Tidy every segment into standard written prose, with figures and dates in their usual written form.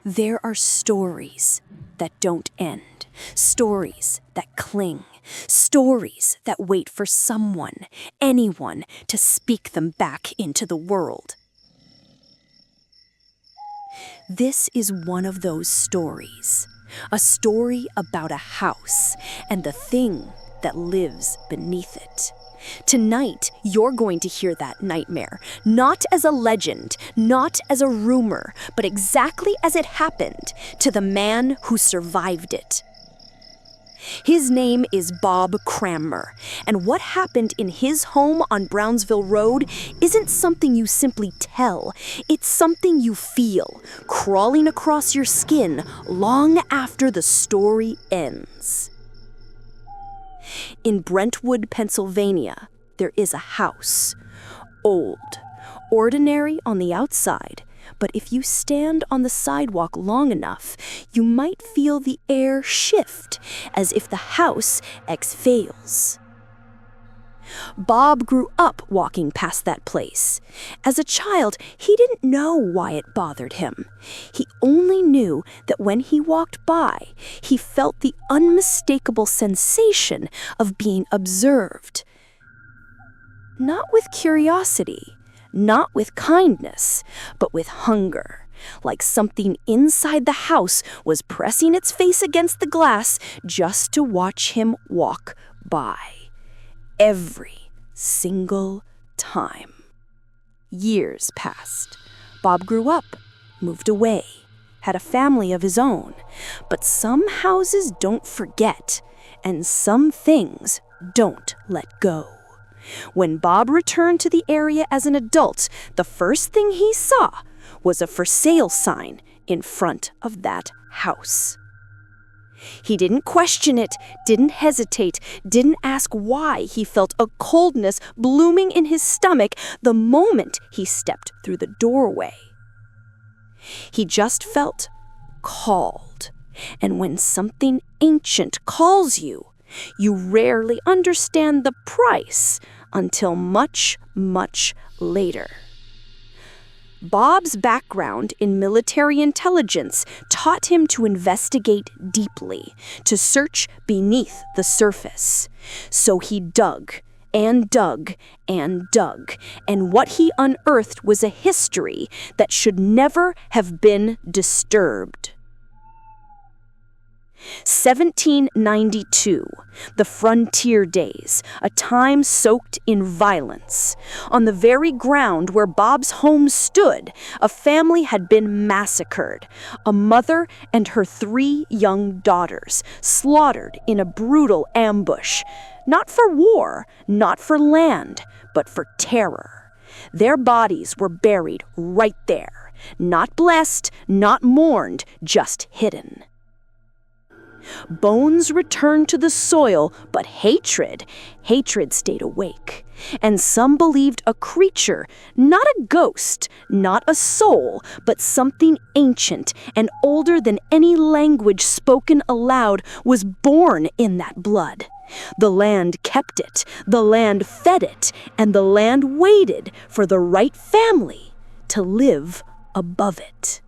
There are stories that don't end, stories that cling, stories that wait for someone, anyone, to speak them back into the world. This is one of those stories, a story about a house and the thing that lives beneath it. Tonight, you're going to hear that nightmare, not as a legend, not as a rumor, but exactly as it happened to the man who survived it. His name is Bob Cranmer, and what happened in his home on Brownsville Road isn't something you simply tell. It's something you feel, crawling across your skin long after the story ends. In Brentwood, Pennsylvania, there is a house. Old, ordinary on the outside, but if you stand on the sidewalk long enough, you might feel the air shift as if the house exhales. Bob grew up walking past that place. As a child, he didn't know why it bothered him. He only knew that when he walked by, he felt the unmistakable sensation of being observed. Not with curiosity, not with kindness, but with hunger, like something inside the house was pressing its face against the glass just to watch him walk by. Every single time. Years passed. Bob grew up, moved away, had a family of his own. But some houses don't forget, and some things don't let go. When Bob returned to the area as an adult, the first thing he saw was a for sale sign in front of that house. He didn't question it, didn't hesitate, didn't ask why he felt a coldness blooming in his stomach the moment he stepped through the doorway. He just felt called. And when something ancient calls you, you rarely understand the price until much, much later. Bob's background in military intelligence taught him to investigate deeply, to search beneath the surface. So he dug and dug and dug, and what he unearthed was a history that should never have been disturbed. 1792, the frontier days, a time soaked in violence. On the very ground where Bob's home stood, a family had been massacred. A mother and her 3 young daughters, slaughtered in a brutal ambush. Not for war, not for land, but for terror. Their bodies were buried right there. Not blessed, not mourned, just hidden. Bones returned to the soil, but hatred stayed awake. And some believed a creature, not a ghost, not a soul, but something ancient and older than any language spoken aloud, was born in that blood. The land kept it, the land fed it, and the land waited for the right family to live above it.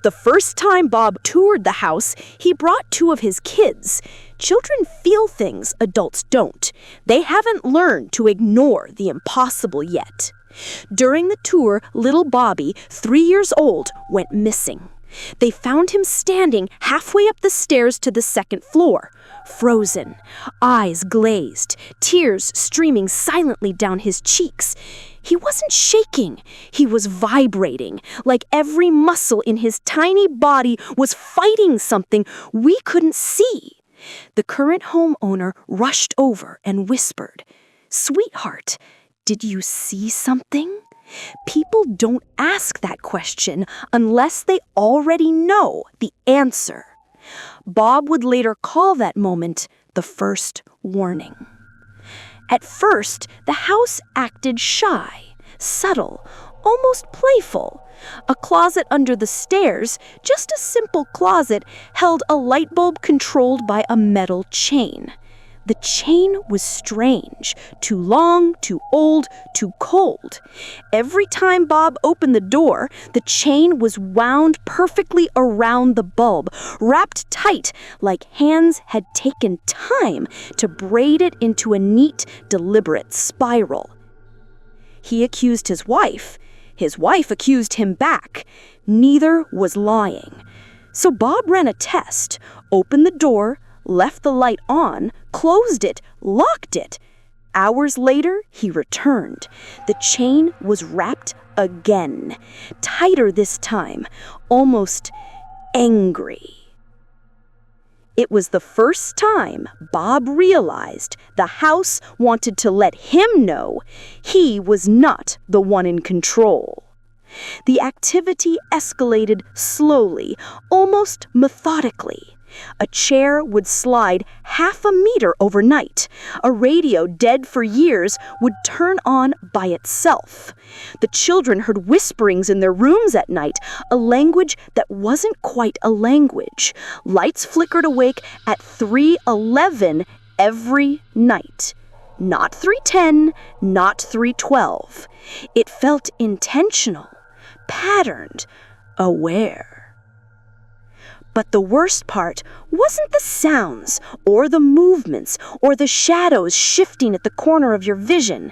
The first time Bob toured the house, he brought 2 of his kids. Children feel things adults don't. They haven't learned to ignore the impossible yet. During the tour, little Bobby, 3 years old, went missing. They found him standing halfway up the stairs to the 2nd floor, frozen, eyes glazed, tears streaming silently down his cheeks. He wasn't shaking, he was vibrating, like every muscle in his tiny body was fighting something we couldn't see. The current homeowner rushed over and whispered, "Sweetheart, did you see something?" People don't ask that question unless they already know the answer. Bob would later call that moment the first warning. At first, the house acted shy, subtle, almost playful. A closet under the stairs, just a simple closet, held a light bulb controlled by a metal chain. The chain was strange, too long, too old, too cold. Every time Bob opened the door, the chain was wound perfectly around the bulb, wrapped tight like hands had taken time to braid it into a neat, deliberate spiral. He accused his wife. His wife accused him back. Neither was lying. So Bob ran a test, opened the door, left the light on, closed it, locked it. Hours later, he returned. The chain was wrapped again, tighter this time, almost angry. It was the first time Bob realized the house wanted to let him know he was not the one in control. The activity escalated slowly, almost methodically. A chair would slide 1/2 meter overnight. A radio dead for years would turn on by itself. The children heard whisperings in their rooms at night, a language that wasn't quite a language. Lights flickered awake at 3:11 every night. Not 3:10, not 3:12. It felt intentional, patterned, aware. But the worst part wasn't the sounds or the movements or the shadows shifting at the corner of your vision.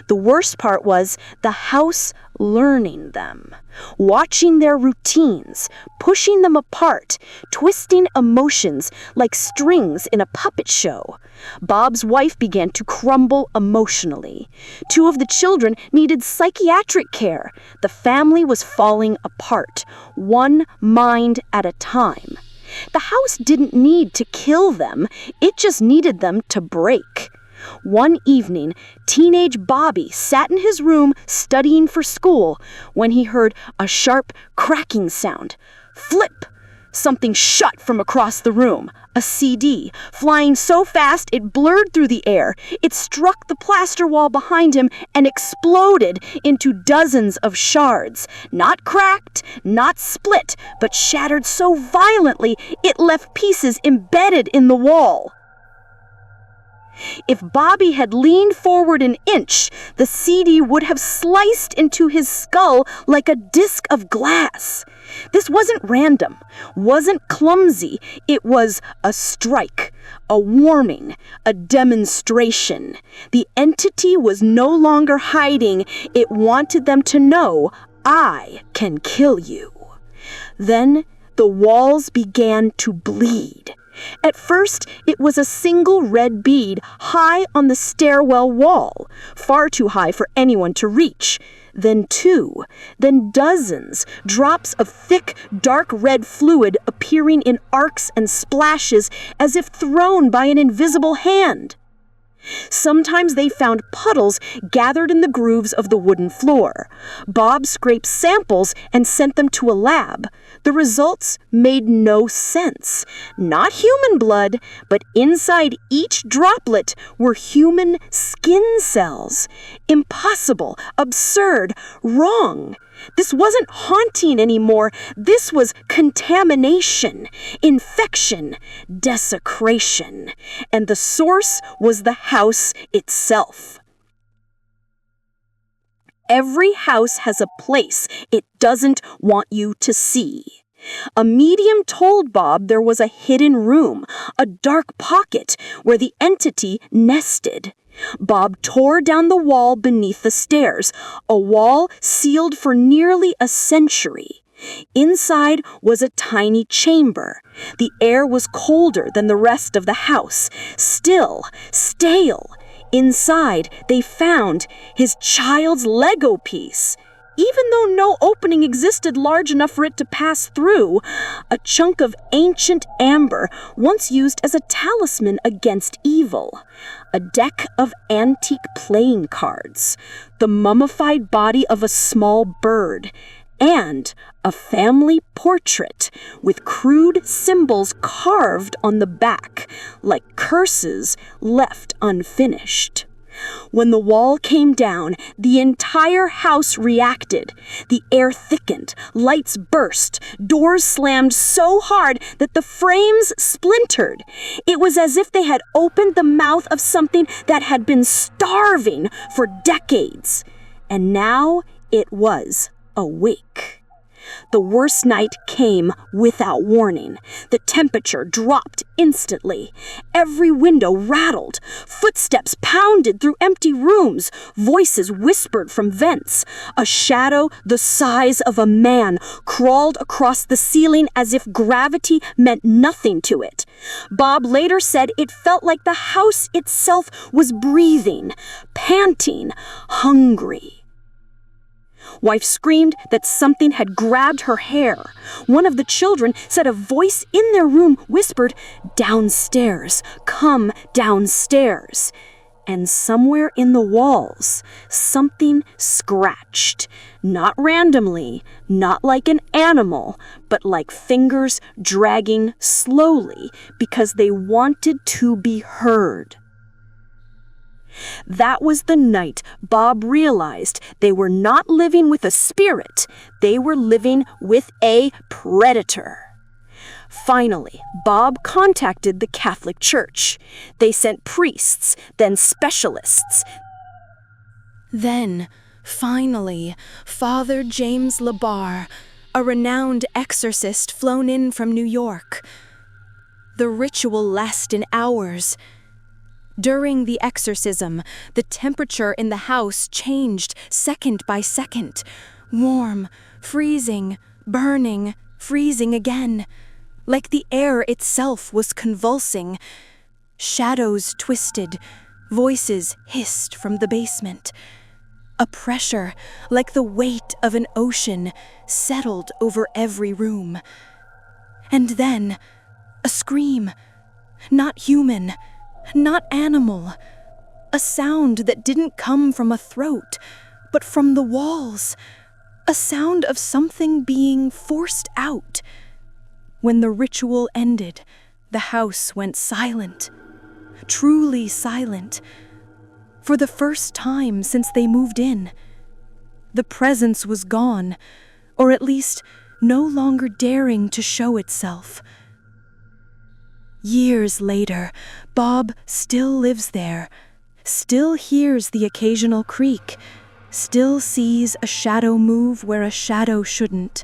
The worst part was the house learning them, watching their routines, pushing them apart, twisting emotions like strings in a puppet show. Bob's wife began to crumble emotionally. 2 of the children needed psychiatric care. The family was falling apart, one mind at a time. The house didn't need to kill them, it just needed them to break. One evening, teenage Bobby sat in his room studying for school when he heard a sharp cracking sound. Flip! Something shot from across the room. A CD, flying so fast it blurred through the air. It struck the plaster wall behind him and exploded into dozens of shards. Not cracked, not split, but shattered so violently it left pieces embedded in the wall. If Bobby had leaned forward an inch, the CD would have sliced into his skull like a disc of glass. This wasn't random, wasn't clumsy. It was a strike, a warning, a demonstration. The entity was no longer hiding. It wanted them to know, I can kill you. Then the walls began to bleed. At first, it was a single red bead high on the stairwell wall, far too high for anyone to reach. Then 2, then dozens, drops of thick, dark red fluid appearing in arcs and splashes as if thrown by an invisible hand. Sometimes they found puddles gathered in the grooves of the wooden floor. Bob scraped samples and sent them to a lab. The results made no sense. Not human blood, but inside each droplet were human skin cells. Impossible, absurd, wrong. This wasn't haunting anymore. This was contamination, infection, desecration. And the source was the house itself. Every house has a place it doesn't want you to see. A medium told Bob there was a hidden room, a dark pocket where the entity nested. Bob tore down the wall beneath the stairs, a wall sealed for nearly a century. Inside was a tiny chamber. The air was colder than the rest of the house, still, stale. Inside, they found his child's Lego piece. Even though no opening existed large enough for it to pass through, a chunk of ancient amber once used as a talisman against evil, a deck of antique playing cards, the mummified body of a small bird, and a family portrait with crude symbols carved on the back, like curses left unfinished. When the wall came down, the entire house reacted. The air thickened, lights burst, doors slammed so hard that the frames splintered. It was as if they had opened the mouth of something that had been starving for decades. And now it was awake. The worst night came without warning. The temperature dropped instantly. Every window rattled. Footsteps pounded through empty rooms. Voices whispered from vents. A shadow the size of a man crawled across the ceiling as if gravity meant nothing to it. Bob later said it felt like the house itself was breathing, panting, hungry. Wife screamed that something had grabbed her hair. One of the children said a voice in their room whispered, "Downstairs, come downstairs." And somewhere in the walls, something scratched. Not randomly, not like an animal, but like fingers dragging slowly because they wanted to be heard. That was the night Bob realized they were not living with a spirit, they were living with a predator. Finally, Bob contacted the Catholic Church. They sent priests, then specialists. Then, finally, Father James LaBarre, a renowned exorcist flown in from New York. The ritual lasted hours. During the exorcism, the temperature in the house changed second by second. Warm, freezing, burning, freezing again. Like the air itself was convulsing. Shadows twisted, voices hissed from the basement. A pressure, like the weight of an ocean, settled over every room. And then, a scream. Not human. Not animal. A sound that didn't come from a throat, but from the walls. A sound of something being forced out. When the ritual ended, the house went silent. Truly silent. For the first time since they moved in. The presence was gone, or at least no longer daring to show itself. Years later, Bob still lives there, still hears the occasional creak, still sees a shadow move where a shadow shouldn't.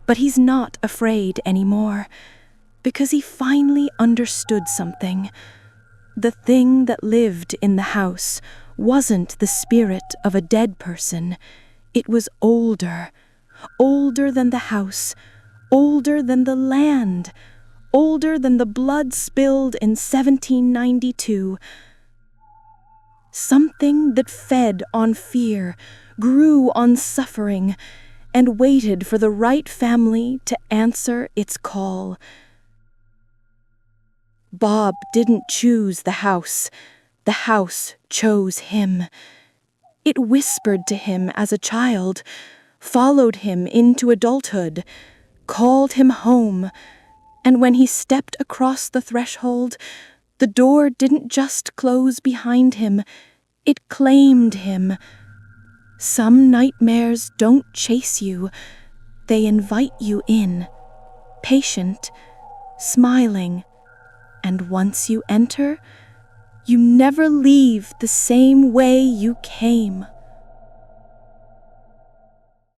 But he's not afraid anymore, because he finally understood something. The thing that lived in the house wasn't the spirit of a dead person. It was older, older than the house, older than the land, older than the blood spilled in 1792. Something that fed on fear, grew on suffering, and waited for the right family to answer its call. Bob didn't choose the house chose him. It whispered to him as a child, followed him into adulthood, called him home. And when he stepped across the threshold, the door didn't just close behind him, it claimed him. Some nightmares don't chase you, they invite you in, patient, smiling, and once you enter, you never leave the same way you came.